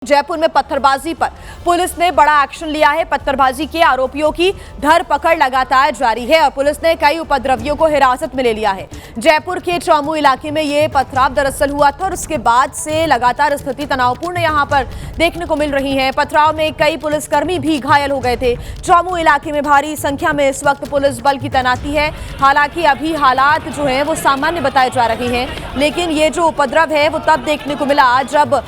जयपुर में पत्थरबाजी पर पुलिस ने बड़ा एक्शन लिया है। पत्थरबाजी के आरोपियों की धरपकड़ लगातार जारी है और पुलिस ने कई उपद्रवियों को हिरासत में ले लिया है। जयपुर के चौमू इलाके में ये पथराव दरअसल हुआ था और उसके बाद से लगातार स्थिति तनावपूर्ण यहां पर देखने को मिल रही है। पथराव में कई पुलिसकर्मी भी घायल हो गए थे। चौमू इलाके में भारी संख्या में इस वक्त पुलिस बल की तैनाती है। हालांकि अभी हालात जो है वो सामान्य बताए जा रहे हैं, लेकिन ये जो उपद्रव है वो तब देखने को मिला जब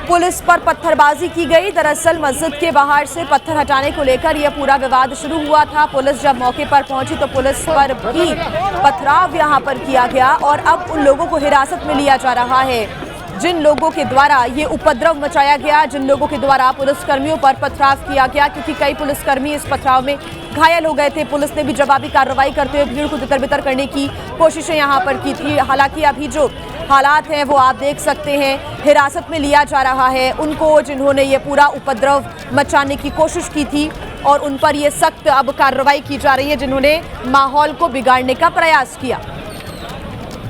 पुलिस पर पत्थरबाजी की गई। दरअसल मस्जिद के बाहर से पत्थर हटाने को लेकर यह पूरा विवाद शुरू हुआ था। पुलिस जब मौके पर पहुंची तो पुलिस पर भी पथराव यहां पर किया गया और अब उन लोगों को हिरासत में लिया जा रहा है जिन लोगों के द्वारा ये उपद्रव मचाया गया, जिन लोगों के द्वारा पुलिसकर्मियों पर पथराव किया गया, क्योंकि कई पुलिसकर्मी इस पथराव में घायल हो गए थे। पुलिस ने भी जवाबी कार्रवाई करते हुए भीड़ को तितर-बितर करने की कोशिशें यहां पर की थी। हालांकि अभी जो हालात हैं वो आप देख सकते हैं, हिरासत में लिया जा रहा है उनको जिन्होंने ये पूरा उपद्रव मचाने की कोशिश की थी और उन पर ये सख्त अब कार्रवाई की जा रही है जिन्होंने माहौल को बिगाड़ने का प्रयास किया।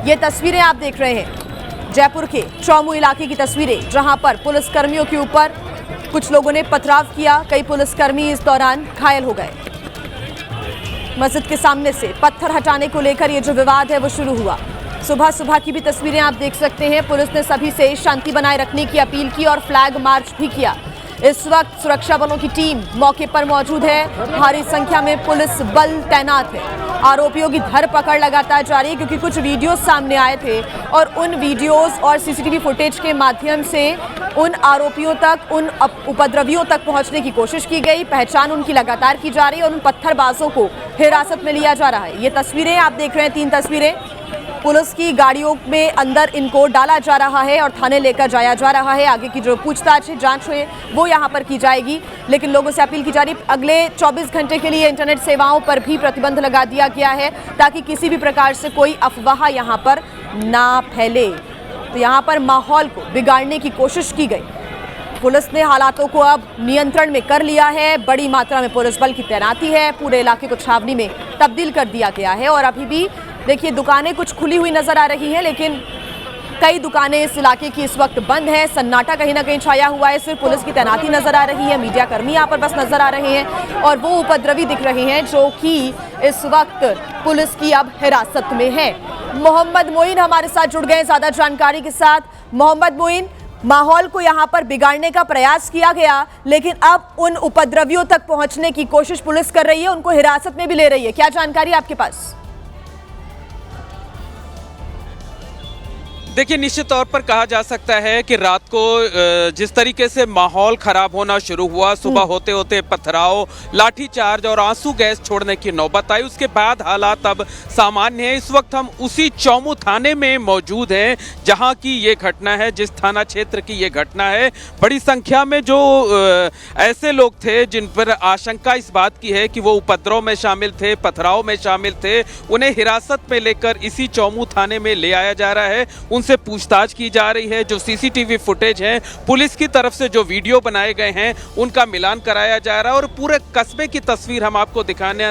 ये तस्वीरें आप देख रहे हैं जयपुर के चौमू इलाके की तस्वीरें, जहां पर पुलिसकर्मियों के ऊपर कुछ लोगों ने पथराव किया। कई पुलिसकर्मी इस दौरान घायल हो गए। मस्जिद के सामने से पत्थर हटाने को लेकर ये जो विवाद है वो शुरू हुआ। सुबह सुबह की भी तस्वीरें आप देख सकते हैं। पुलिस ने सभी से शांति बनाए रखने की अपील की और फ्लैग मार्च भी किया। इस वक्त सुरक्षा बलों की टीम मौके पर मौजूद है। भारी संख्या में पुलिस बल तैनात है। आरोपियों की धरपकड़ लगातार जारी है क्योंकि कुछ वीडियोस सामने आए थे और उन वीडियोस और सीसीटीवी फुटेज के माध्यम से उन आरोपियों तक, उन उपद्रवियों तक पहुंचने की कोशिश की गई। पहचान उनकी लगातार की जा रही है और उन पत्थरबाजों को हिरासत में लिया जा रहा है। ये तस्वीरें आप देख रहे हैं, 3 तस्वीरें। पुलिस की गाड़ियों में अंदर इनको डाला जा रहा है और थाने लेकर जाया जा रहा है। आगे की जो पूछताछ है, जांच है, वो यहां पर की जाएगी। लेकिन लोगों से अपील की जा रही है, अगले 24 घंटे के लिए इंटरनेट सेवाओं पर भी प्रतिबंध लगा दिया गया है ताकि किसी भी प्रकार से कोई अफवाह यहां पर ना फैले। तो यहां पर माहौल को बिगाड़ने की कोशिश की गई। पुलिस ने हालातों को अब नियंत्रण में कर लिया है। बड़ी मात्रा में पुलिस बल की तैनाती है। पूरे इलाके को छावनी में तब्दील कर दिया गया है और अभी भी देखिए दुकानें कुछ खुली हुई नजर आ रही हैं, लेकिन कई दुकानें इस इलाके की इस वक्त बंद है। सन्नाटा कहीं ना कहीं छाया हुआ है। सिर्फ पुलिस की तैनाती नजर आ रही है। मीडिया कर्मी यहाँ पर बस नजर आ रहे हैं और वो उपद्रवी दिख रहे हैं जो कि इस वक्त पुलिस की अब हिरासत में है। मोहम्मद मोइन हमारे साथ जुड़ गए ज्यादा जानकारी के साथ। मोहम्मद मोइन, माहौल को यहाँ पर बिगाड़ने का प्रयास किया गया, लेकिन अब उन उपद्रवियों तक पहुंचने की कोशिश पुलिस कर रही है, उनको हिरासत में भी ले रही है। क्या जानकारी आपके पास? देखिए, निश्चित तौर पर कहा जा सकता है कि रात को जिस तरीके से माहौल खराब होना शुरू हुआ, सुबह होते होते पथराव, लाठीचार्ज और आंसू गैस छोड़ने की नौबत आई, उसके बाद हालात अब सामान्य है। इस वक्त हम उसी चौमू थाने में मौजूद हैं जहां की ये घटना है, जिस थाना क्षेत्र की ये घटना है। बड़ी संख्या में जो ऐसे लोग थे जिन पर आशंका इस बात की है कि वो उपद्रव में शामिल थे, पथराव में शामिल थे, उन्हें हिरासत में लेकर इसी चौमू थाने में ले आया जा रहा है। से पूछताछ की जा रही है। जो सीसीटीवी फुटेज है, पुलिस की तरफ से जो वीडियो बनाए गए हैं, उनका मिलान कराया जा रहा है और पूरे कस्बे की तस्वीर हम आपको दिखाने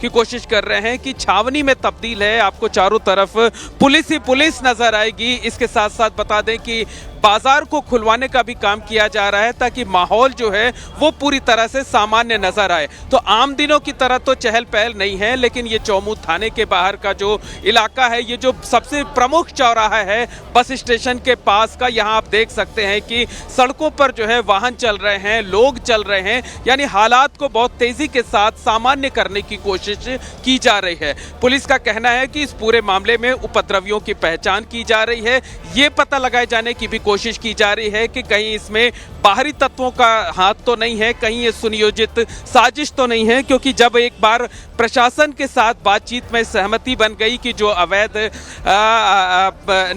की कोशिश कर रहे हैं कि छावनी में तब्दील है। आपको चारों तरफ पुलिस ही पुलिस नजर आएगी। इसके साथ साथ बता दें कि बाजार को खुलवाने का भी काम किया जा रहा है ताकि माहौल जो है वो पूरी तरह से सामान्य नजर आए। तो आम दिनों की तरह तो चहल पहल नहीं है, लेकिन ये चौमू थाने के बाहर का जो इलाका है, ये जो सबसे प्रमुख चौराहा है बस स्टेशन के पास का, यहाँ आप देख सकते हैं कि सड़कों पर जो है वाहन चल रहे हैं, लोग चल रहे हैं, यानी हालात को बहुत तेजी के साथ सामान्य करने की कोशिश की जा रही है। पुलिस का कहना है कि इस पूरे मामले में उपद्रवियों की पहचान की जा रही है। ये पता लगाए जाने की भी कोशिश की जा रही है कि कहीं इसमें बाहरी तत्वों का हाथ तो नहीं है, कहीं ये सुनियोजित साजिश तो नहीं है, क्योंकि जब एक बार प्रशासन के साथ बातचीत में सहमति बन गई कि जो अवैध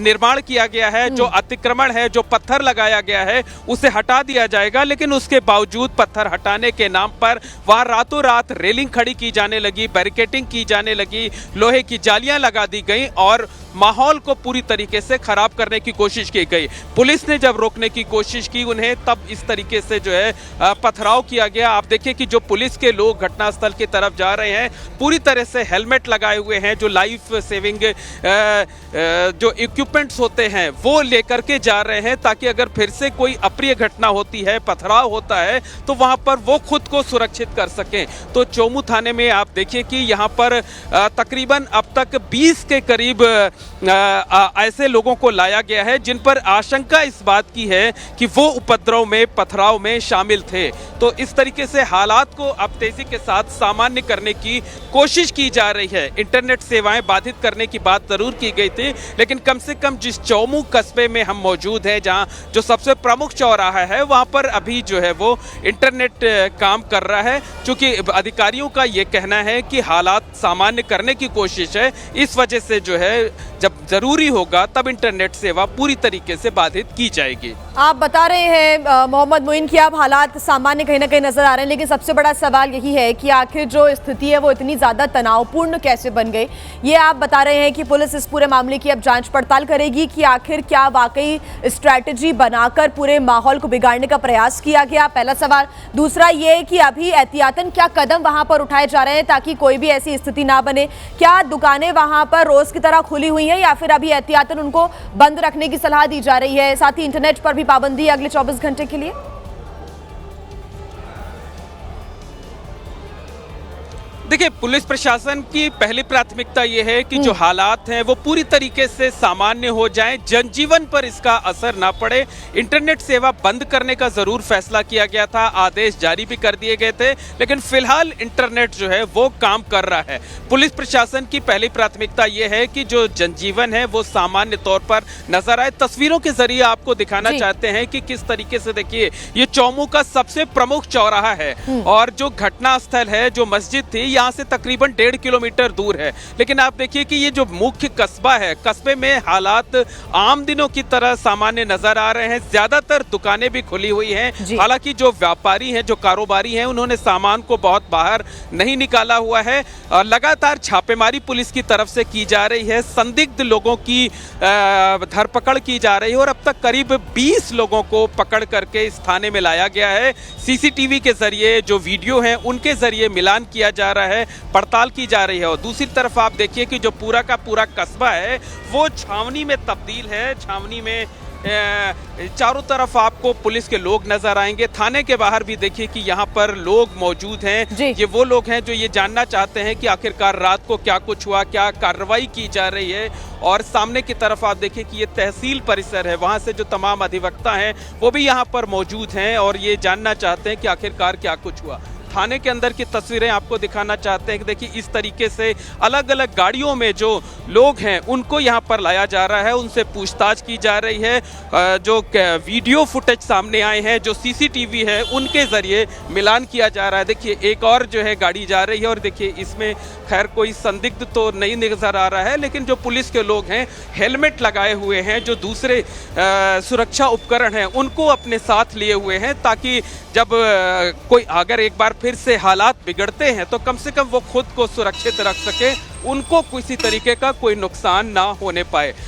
निर्माण किया गया है, जो अतिक्रमण है, जो पत्थर लगाया गया है, उसे हटा दिया जाएगा, लेकिन उसके बावजूद पत्थर हटाने के नाम पर वहां रातों रात रेलिंग खड़ी की जाने लगी, बैरिकेडिंग की जाने लगी, लोहे की जालियां लगा दी गई और माहौल को पूरी तरीके से खराब करने की कोशिश की गई। पुलिस ने जब रोकने की कोशिश की उन्हें, तब इस तरीके से जो है पथराव किया गया। आप देखिए कि जो पुलिस के लोग घटनास्थल की तरफ जा रहे हैं पूरी तरह से हेलमेट लगाए हुए हैं, जो लाइफ सेविंग जो इक्विपमेंट्स होते हैं वो लेकर के जा रहे हैं, ताकि अगर फिर से कोई अप्रिय घटना होती है, पथराव होता है, तो वहां पर वो खुद को सुरक्षित कर सकें। तो चोमू थाने में आप देखिए कि यहां पर तकरीबन अब तक 20 के करीब ऐसे लोगों को लाया गया है जिन पर आशंका इस बात की है कि वो उपद्रव में, पथराव में शामिल थे। तो इस तरीके से हालात को अब तेजी के साथ सामान्य करने की कोशिश की जा रही है। इंटरनेट सेवाएं बाधित करने की बात जरूर की गई थी, लेकिन कम से कम जिस चोमू कस्बे में हम मौजूद हैं, जहां जो सबसे प्रमुख चौराहा है, वहां पर अभी जो है वो इंटरनेट काम कर रहा है। चूंकि अधिकारियों का ये कहना है कि हालात सामान्य करने की कोशिश है, इस वजह से जो है जब जरूरी होगा तब इंटरनेट सेवा पूरी तरीके से बाधित की जाएगी। आप बता रहे हैं मोहम्मद मोइन कि अब हालात सामान्य कहीं ना कहीं नजर आ रहे हैं, लेकिन सबसे बड़ा सवाल यही है कि आखिर जो स्थिति है वो इतनी ज्यादा तनावपूर्ण कैसे बन गई। ये आप बता रहे हैं कि पुलिस इस पूरे मामले की अब जांच पड़ताल करेगी कि आखिर क्या वाकई स्ट्रैटेजी बनाकर पूरे माहौल को बिगाड़ने का प्रयास किया गया, पहला सवाल। दूसरा ये कि अभी एहतियातन क्या कदम वहां पर उठाए जा रहे हैं ताकि कोई भी ऐसी स्थिति ना बने। क्या दुकानें वहां पर रोज की तरह खुली हुई हैं या फिर अभी एहतियातन उनको बंद रखने की सलाह दी जा रही है? साथ ही इंटरनेट पर भी पाबंदी अगले 24 घंटे के लिए। देखिए, पुलिस प्रशासन की पहली प्राथमिकता यह है कि जो हालात हैं वो पूरी तरीके से सामान्य हो जाएं, जनजीवन पर इसका असर ना पड़े। इंटरनेट सेवा बंद करने का जरूर फैसला किया गया था, आदेश जारी भी कर दिए गए थे, लेकिन फिलहाल इंटरनेट जो है वो काम कर रहा है। पुलिस प्रशासन की पहली प्राथमिकता यह है कि जो जनजीवन है वो सामान्य तौर पर नजर आए। तस्वीरों के जरिए आपको दिखाना चाहते हैं कि किस तरीके से, देखिए, ये चोमू का सबसे प्रमुख चौराहा है और जो घटना स्थल है, जो मस्जिद थी, यहाँ से तकरीबन 1.5 किलोमीटर दूर है। लेकिन आप देखिए कि ये जो मुख्य कस्बा है, कस्बे में हालात आम दिनों की तरह सामान्य नजर आ रहे हैं। ज्यादातर दुकानें भी खुली हुई हैं। हालांकि जो व्यापारी हैं, जो कारोबारी हैं, उन्होंने सामान को बहुत बाहर नहीं निकाला हुआ है। लगातार छापेमारी पुलिस की तरफ से की जा रही है, संदिग्ध लोगों की धरपकड़ की जा रही है और अब तक करीब 20 लोगों को पकड़ करके इस थाने में लाया गया है। सीसीटीवी के जरिए जो वीडियो हैं उनके जरिए मिलान किया जा रहा है, पड़ताल की जा रही है। और दूसरी तरफ आप देखिए कि जो पूरा का पूरा कस्बा है वो छावनी में तब्दील है। छावनी में चारों तरफ आपको पुलिस के लोग नजर आएंगे। थाने के बाहर भी देखिए कि यहाँ पर लोग मौजूद हैं। ये वो लोग हैं जो ये जानना चाहते हैं कि आखिरकार रात को क्या कुछ हुआ, क्या कार्रवाई की जा रही है। और सामने की तरफ आप देखिए कि ये तहसील परिसर है, वहाँ से जो तमाम अधिवक्ता हैं वो भी यहाँ पर मौजूद हैं और ये जानना चाहते हैं कि आखिरकार क्या कुछ हुआ। थाने के अंदर की तस्वीरें आपको दिखाना चाहते हैं कि देखिए इस तरीके से अलग अलग गाड़ियों में जो लोग हैं उनको यहाँ पर लाया जा रहा है, उनसे पूछताछ की जा रही है। जो वीडियो फुटेज सामने आए हैं, जो सीसीटीवी है, उनके जरिए मिलान किया जा रहा है। देखिए एक और जो है गाड़ी जा रही है और देखिए इसमें खैर कोई संदिग्ध तो नहीं नजर आ रहा है, लेकिन जो पुलिस के लोग हैं हेलमेट लगाए हुए हैं, जो दूसरे सुरक्षा उपकरण हैं उनको अपने साथ लिए हुए हैं, ताकि जब कोई अगर एक बार फिर से हालात बिगड़ते हैं तो कम से कम वो खुद को सुरक्षित रख सके, उनको किसी तरीके का कोई नुकसान ना होने पाए।